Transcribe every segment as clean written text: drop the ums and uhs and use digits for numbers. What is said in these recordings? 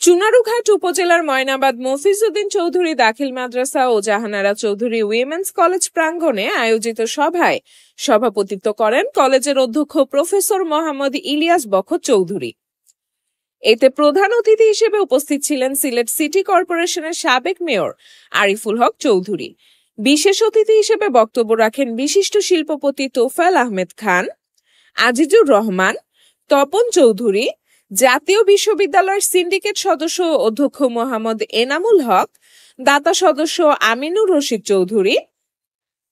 চুনারুঘাট উপজেলার ময়নাবাদ মফিজউদ্দিন চৌধুরী দাখিল মাদ্রাসা ও Jahanara Chowdhury women's college প্রাঙ্গণে আয়োজিত সভায় সভাপতিত্ব করেন কলেজের অধ্যক্ষ প্রফেসর মোহাম্মদ ইলিয়াস বখত চৌধুরী। এতে প্রধান অতিথি হিসেবে উপস্থিত ছিলেন সিলেট সিটি কর্পোরেশনের সাবেক মেয়র আরিফুল হক চৌধুরী। বিশেষ অতিথি হিসেবে বক্তব্য রাখেন বিশিষ্ট শিল্পপতি তোফায়েল আহমেদ খান, আজিজুর রহমান, তপন চৌধুরী, জাতীয় বিশ্ববিদ্যালয়ের সিন্ডিকেট সদস্য অধ্যক্ষ মোহাম্মদ এনামুল হক, দাতা সদস্য আমিনুর রশিদ চৌধুরী,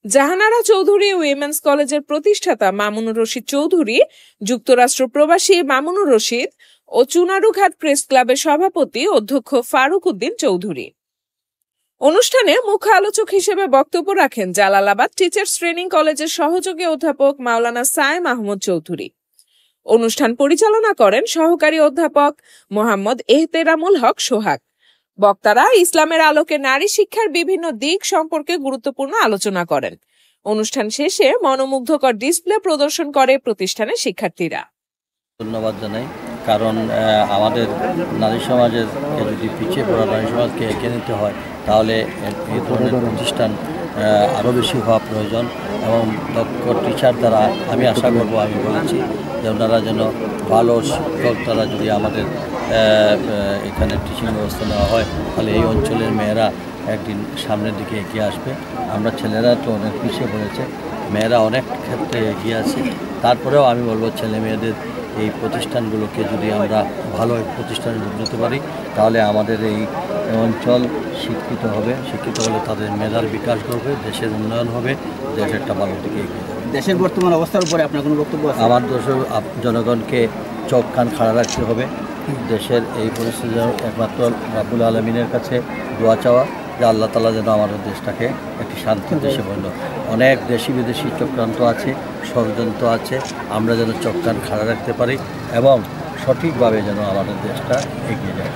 জাহানারা চৌধুরী উইমেন্স কলেজের প্রতিষ্ঠাতা মামুনুর রশিদ চৌধুরী, যুক্তরাষ্ট্র প্রবাসী মামুনুর রশিদ ও চুনারুঘাট প্রেস ক্লাবের সভাপতি অধ্যক্ষ ফারুক উদ্দিন চৌধুরী। অনুষ্ঠানে মুখ্য আলোচক হিসেবে বক্তব্য রাখেন জালালাবাদ টিচার্স ট্রেনিং কলেজের সহযোগী অধ্যাপক মাওলানা সায়েম আহমদ চৌধুরী। অনুষ্ঠান পরিচালনা করেন সহকারী অধ্যাপক মোহাম্মদ এহতেরামুল হক সোহাগ। বক্তারা ইসলামের আলোকে নারী শিক্ষার বিভিন্ন দিক সম্পর্কে গুরুত্বপূর্ণ আলোচনা করেন। অনুষ্ঠান শেষে মনোমুগ্ধকর ডিসপ্লে প্রদর্শন করে প্রতিষ্ঠানের শিক্ষার্থীরা। ধন্যবাদ জানাই, কারণ আমাদের নারী সমাজের যদি পিছিয়ে পড়া নারী সমাজকে এগিয়ে নিতে হয় তাহলে এই ধরনের প্রতিষ্ঠান আরও বেশি হওয়া প্রয়োজন এবং দক্ষ টিচার দ্বারা আমি আশা করব, আমি বলেছি যে ওনারা যেন ভালো শিক্ষক দ্বারা যদি আমাদের এখানে টিচিং ব্যবস্থা নেওয়া হয় তাহলে এই অঞ্চলের মেয়েরা একদিন সামনের দিকে এগিয়ে আসবে। আমরা ছেলেরা তো অনেক পিছিয়ে পড়েছে, মেয়েরা অনেক ক্ষেত্রে এগিয়ে আছে। তারপরেও আমি বলবো ছেলে মেয়েদের এই প্রতিষ্ঠানগুলোকে যদি আমরা ভালো প্রতিষ্ঠানে নিতে পারি তাহলে আমাদের এই অঞ্চল শিক্ষিত হবে। শিক্ষিত হলে তাদের মেধার বিকাশ করবে, দেশের উন্নয়ন হবে, দেশ একটা ভালো দিকে এগিয়ে যাবে। দেশের বর্তমান অবস্থার উপরে আপনার কোনো বক্তব্য আছে? আমার দেশের জনগণকে চোখ কান খাড়া রাখতে হবে। দেশের এই পরিস্থিতি একমাত্র রাব্বুল আলামিনের কাছে দোয়া চাওয়া যে আল্লাহ তাআলা যেন আমাদের দেশটাকে একটি শান্তির দেশে বলল। অনেক দেশি বিদেশি চক্রান্ত আছে, ষড়যন্ত্র আছে, আমরা যেন চোখ কান খাড়া রাখতে পারি এবং সঠিকভাবে যেন আমাদের দেশটা এগিয়ে যায়।